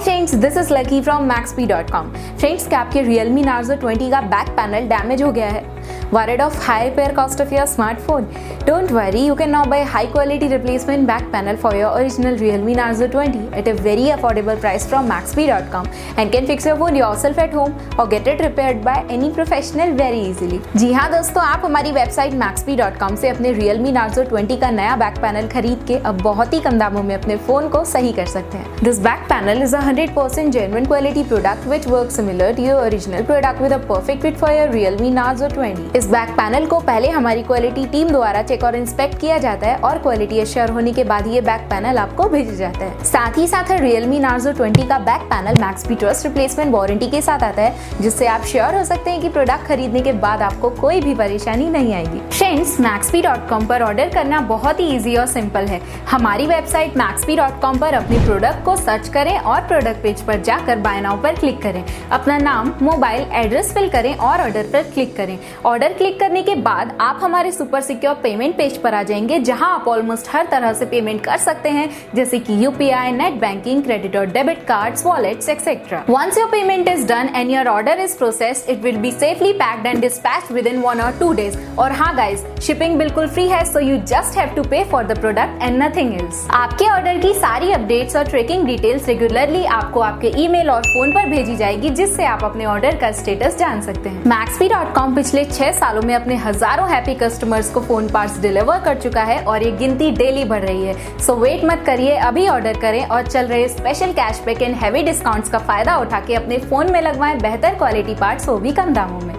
Friends, this is lucky from Maxbhi.com। Friends, क्या आपके Realme Narzo 20 का बैक पैनल डैमेज हो गया है? Worried of high repair cost of your smartphone? Don't worry, you can now buy high quality replacement back panel for your original Realme Narzo 20 at a very affordable price from Maxbhi.com and can fix your phone yourself at home or get it repaired by any professional very easily। जी हाँ दोस्तों, आप हमारी website Maxbhi.com से अपने Realme Narzo 20 का नया back panel खरीद के अब बहुत ही कम दामों में अपने फोन को सही कर सकते हैं। This back panel is a 100% genuine quality product which works similar to your original product with a perfect fit for your Realme Narzo 20। इस बैक पैनल को पहले हमारी क्वालिटी टीम द्वारा चेक और इंस्पेक्ट किया जाता है और क्वालिटी एश्योर होने के बाद ये बैक पैनल आपको भेजा जाता है। साथ ही साथ Realme Narzo 20 का back panel Maxbhi trust replacement warranty के साथ आता है, जिससे आप श्योर हो सकते हैं कि प्रोडक्ट खरीदने के बाद आपको कोई भी परेशानी नहीं आएगी। फ्रेंड्स, Maxbhi.com पर ऑर्डर करना बहुत ही इजी और सिंपल है। हमारी वेबसाइट Maxbhi.com पर अपने प्रोडक्ट को सर्च करें और प्रोडक्ट पेज पर जाकर बाय नाउ पर क्लिक करें। अपना नाम, मोबाइल, एड्रेस फिल करें और ऑर्डर पर क्लिक करें। ऑर्डर क्लिक करने के बाद आप हमारे सुपर सिक्योर पेमेंट पेज पर आ जाएंगे, जहां आप ऑलमोस्ट हर तरह से पेमेंट कर सकते हैं, जैसे कि यूपीआई, नेट बैंकिंग, क्रेडिट और debit cards, wallets etcetera. Once your payment is done and your order is processed, it will be safely packed and dispatched within 1 or 2 days। और हाँ गाइज, शिपिंग बिल्कुल free है, so you just have to pay for the product and nothing else. आपके order की सारी updates और tracking details regularly आपको आपके ईमेल और फोन पर भेजी जाएगी, जिससे आप अपने ऑर्डर का स्टेटस जान सकते हैं। Maxbhi.com पिछले 6 सालों में अपने हजारों हैप्पी कस्टमर्स को फोन पार्ट्स डिलीवर कर चुका है और ये गिनती डेली बढ़ रही है। सो वेट मत करिए, अभी ऑर्डर करें और चल रहे special cashback and heavy discounts का फायदा उठा के अपने फोन में लगवाएं बेहतर क्वालिटी पार्ट्स, वो भी कम दामों में।